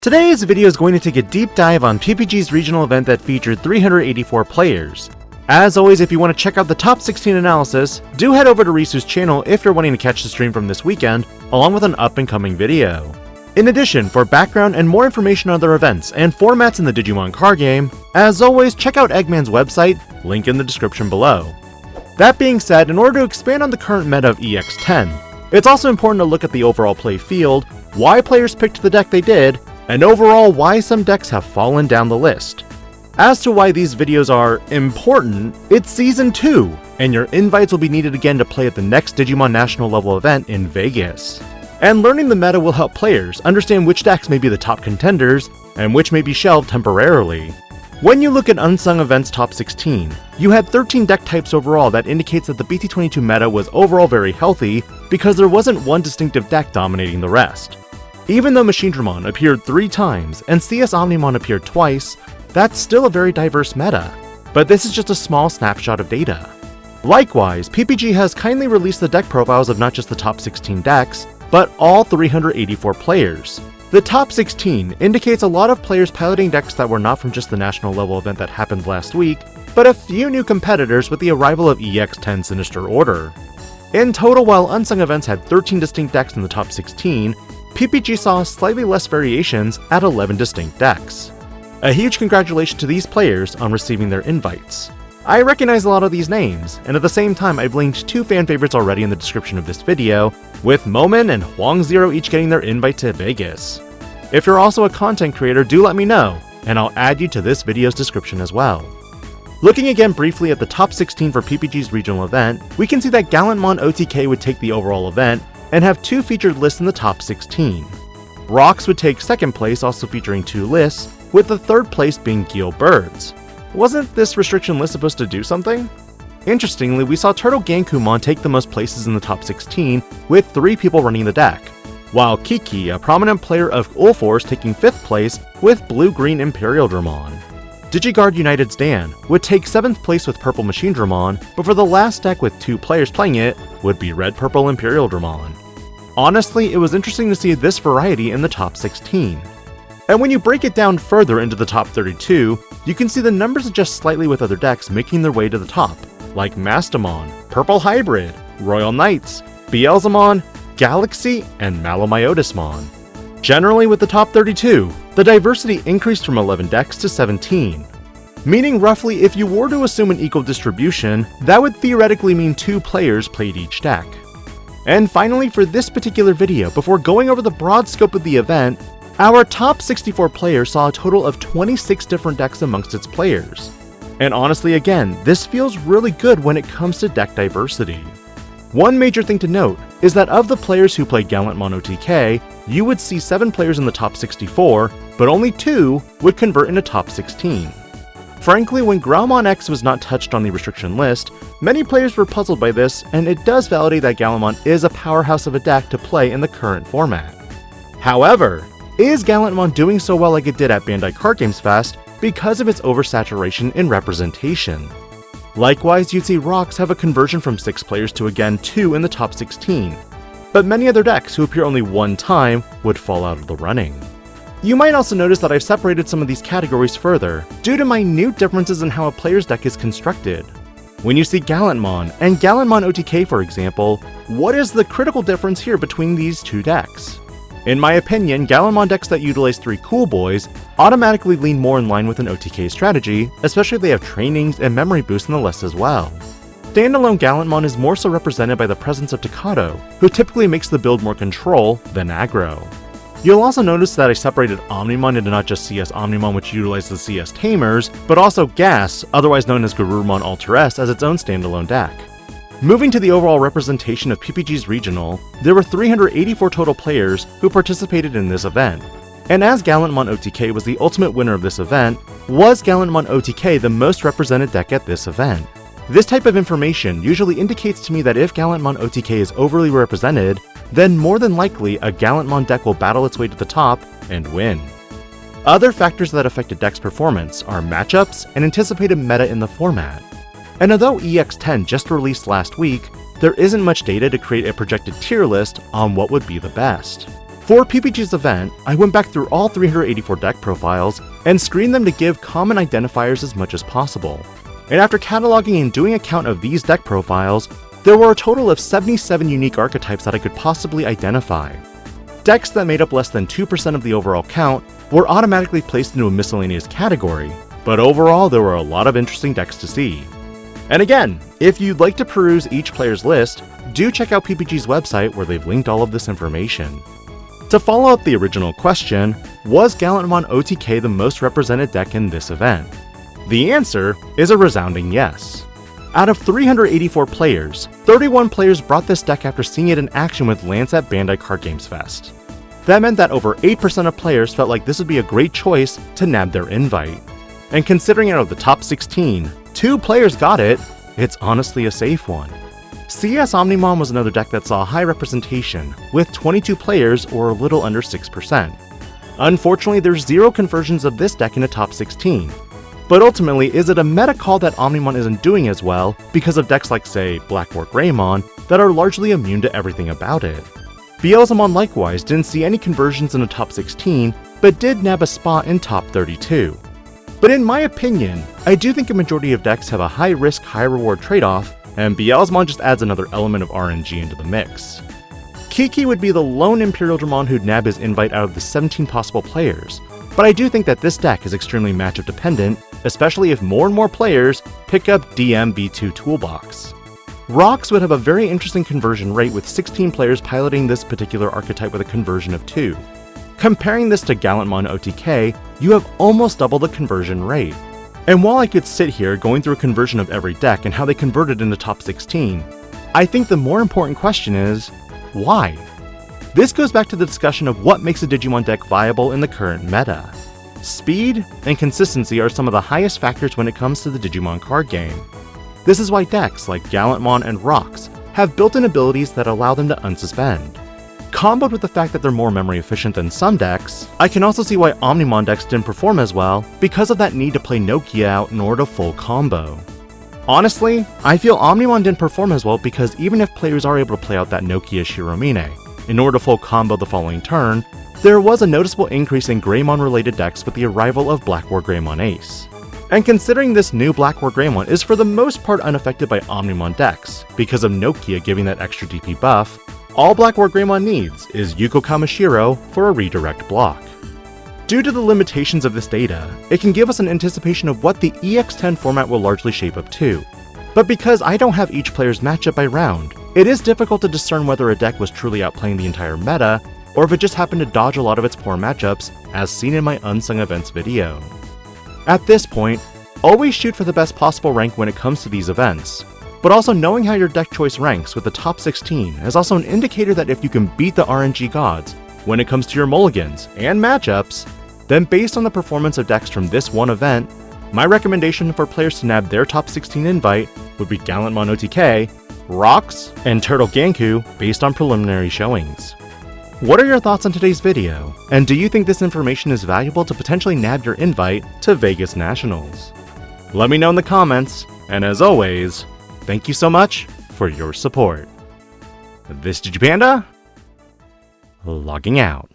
Today's video is going to take a deep dive on PPG's regional event that featured 384 players. As always, if you want to check out the top 16 analysis, do head over to Risu's channel if you're wanting to catch the stream from this weekend, along with an up-and-coming video. In addition, for background and more information on other events and formats in the Digimon card game, as always, check out Eggman's website, link in the description below. That being said, in order to expand on the current meta of EX10, it's also important to look at the overall play field, why players picked the deck they did, and overall why some decks have fallen down the list. As to why these videos are important, it's Season 2, and your invites will be needed again to play at the next Digimon National level event in Vegas. And learning the meta will help players understand which decks may be the top contenders, and which may be shelved temporarily. When you look at Unsung Events Top 16, you had 13 deck types overall. That indicates that the BT22 meta was overall very healthy, because there wasn't one distinctive deck dominating the rest. Even though machinedramon appeared 3 times and CS Omnimon appeared twice, that's still a very diverse meta, but this is just a small snapshot of data. Likewise, PPG has kindly released the deck profiles of not just the top 16 decks, but all 384 players. The top 16 indicates a lot of players piloting decks that were not from just the national level event that happened last week, but a few new competitors with the arrival of EX10 Sinister Order. In total, while Unsung Events had 13 distinct decks in the top 16, PPG saw slightly less variations at 11 distinct decks. A huge congratulations to these players on receiving their invites. I recognize a lot of these names, and at the same time I've linked 2 fan favorites already in the description of this video, with Momin and Huang0 each getting their invite to Vegas. If you're also a content creator, do let me know, and I'll add you to this video's description as well. Looking again briefly at the top 16 for PPG's regional event, we can see that Gallantmon OTK would take the overall event, and have 2 featured lists in the top 16. Rocks would take 2nd place, also featuring 2 lists, with the 3rd place being Geel Birds. Wasn't this restriction list supposed to do something? Interestingly, we saw Turtle Gankumon take the most places in the top 16, with 3 people running the deck, while Kiki, a prominent player of Ulforce, taking 5th place with Blue-Green Imperialdramon. DigiGuard United's Dan would take 7th place with Purple Machinedramon, but for the last deck with 2 players playing it would be Red-Purple Imperialdramon. Honestly, it was interesting to see this variety in the top 16. And when you break it down further into the top 32, you can see the numbers adjust slightly with other decks making their way to the top, like Mastamon, Purple Hybrid, Royal Knights, Beelzemon, Galaxy, and Malomyotismon. Generally, with the top 32, the diversity increased from 11 decks to 17. Meaning roughly, if you were to assume an equal distribution, that would theoretically mean 2 players played each deck. And finally, for this particular video, before going over the broad scope of the event, our top 64 players saw a total of 26 different decks amongst its players. And honestly, again, this feels really good when it comes to deck diversity. One major thing to note is that of the players who played Gallantmon OTK, you would see 7 players in the top 64, but only 2 would convert into top 16. Frankly, when Graumon X was not touched on the restriction list, many players were puzzled by this, and it does validate that Gallantmon is a powerhouse of a deck to play in the current format. However, is Gallantmon doing so well like it did at Bandai Card Games Fest because of its oversaturation in representation? Likewise, you'd see Rocks have a conversion from 6 players to again 2 in the top 16, but many other decks who appear only 1 time would fall out of the running. You might also notice that I've separated some of these categories further, due to minute differences in how a player's deck is constructed. When you see Gallantmon and Gallantmon OTK for example, what is the critical difference here between these 2 decks? In my opinion, Gallantmon decks that utilize 3 Cool Boys automatically lean more in line with an OTK strategy, especially if they have trainings and memory boosts in the list as well. Standalone Gallantmon is more so represented by the presence of Takato, who typically makes the build more control than aggro. You'll also notice that I separated Omnimon into not just CS Omnimon, which utilizes the CS Tamers, but also Gas, otherwise known as Garurumon Alter S, as its own standalone deck. Moving to the overall representation of PPG's regional, there were 384 total players who participated in this event. And as Gallantmon OTK was the ultimate winner of this event, was Gallantmon OTK the most represented deck at this event? This type of information usually indicates to me that if Gallantmon OTK is overly represented, then more than likely a Gallantmon deck will battle its way to the top and win. Other factors that affect a deck's performance are matchups and anticipated meta in the format. And although EX10 just released last week, there isn't much data to create a projected tier list on what would be the best. For PPG's event, I went back through all 384 deck profiles and screened them to give common identifiers as much as possible. And after cataloging and doing a count of these deck profiles, there were a total of 77 unique archetypes that I could possibly identify. Decks that made up less than 2% of the overall count were automatically placed into a miscellaneous category, but overall there were a lot of interesting decks to see. And again, if you'd like to peruse each player's list, do check out PPG's website where they've linked all of this information. To follow up the original question, was Gallantmon OTK the most represented deck in this event? The answer is a resounding yes. Out of 384 players, 31 players brought this deck after seeing it in action with Lance at Bandai Card Games Fest. That meant that over 8% of players felt like this would be a great choice to nab their invite. And considering out of the top 16, 2 players got it, it's honestly a safe one. CS Omnimon was another deck that saw high representation, with 22 players or a little under 6%. Unfortunately, there's 0 conversions of this deck in the top 16. But ultimately, is it a meta call that Omnimon isn't doing as well because of decks like, say, Black War Greymon that are largely immune to everything about it? Beelzemon likewise didn't see any conversions in the top 16, but did nab a spot in top 32. But in my opinion, I do think a majority of decks have a high risk, high reward trade-off, and Beelzemon just adds another element of RNG into the mix. Kiki would be the lone Imperial Dramon who'd nab his invite out of the 17 possible players, but I do think that this deck is extremely matchup dependent, especially if more and more players pick up DMB2 Toolbox. Rox would have a very interesting conversion rate with 16 players piloting this particular archetype with a conversion of 2. Comparing this to Gallantmon OTK, you have almost double the conversion rate. And while I could sit here going through a conversion of every deck and how they converted in the top 16, I think the more important question is, why? This goes back to the discussion of what makes a Digimon deck viable in the current meta. Speed and consistency are some of the highest factors when it comes to the Digimon card game. This is why decks like Gallantmon and Rox have built-in abilities that allow them to unsuspend. Comboed with the fact that they're more memory efficient than some decks, I can also see why Omnimon decks didn't perform as well because of that need to play Nokia out in order to full combo. Honestly, I feel Omnimon didn't perform as well because even if players are able to play out that Nokia Shiromine in order to full combo the following turn, there was a noticeable increase in Greymon related decks with the arrival of Black War Greymon Ace. And considering this new Black War Greymon is for the most part unaffected by Omnimon decks because of Nokia giving that extra DP buff, all Black War Greymon needs is Yuko Kamashiro for a redirect block. Due to the limitations of this data, it can give us an anticipation of what the EX10 format will largely shape up to. But because I don't have each player's matchup by round, it is difficult to discern whether a deck was truly outplaying the entire meta, or if it just happened to dodge a lot of its poor matchups, as seen in my Unsung Events video. At this point, always shoot for the best possible rank when it comes to these events, but also knowing how your deck choice ranks with the top 16 is also an indicator that if you can beat the RNG gods when it comes to your mulligans and matchups, then based on the performance of decks from this one event, my recommendation for players to nab their top 16 invite would be Gallantmon OTK, Rox, and Turtle Ganku based on preliminary showings. What are your thoughts on today's video, and do you think this information is valuable to potentially nab your invite to Vegas Nationals? Let me know in the comments, and as always, thank you so much for your support. This DIGI-PANDA, logging out.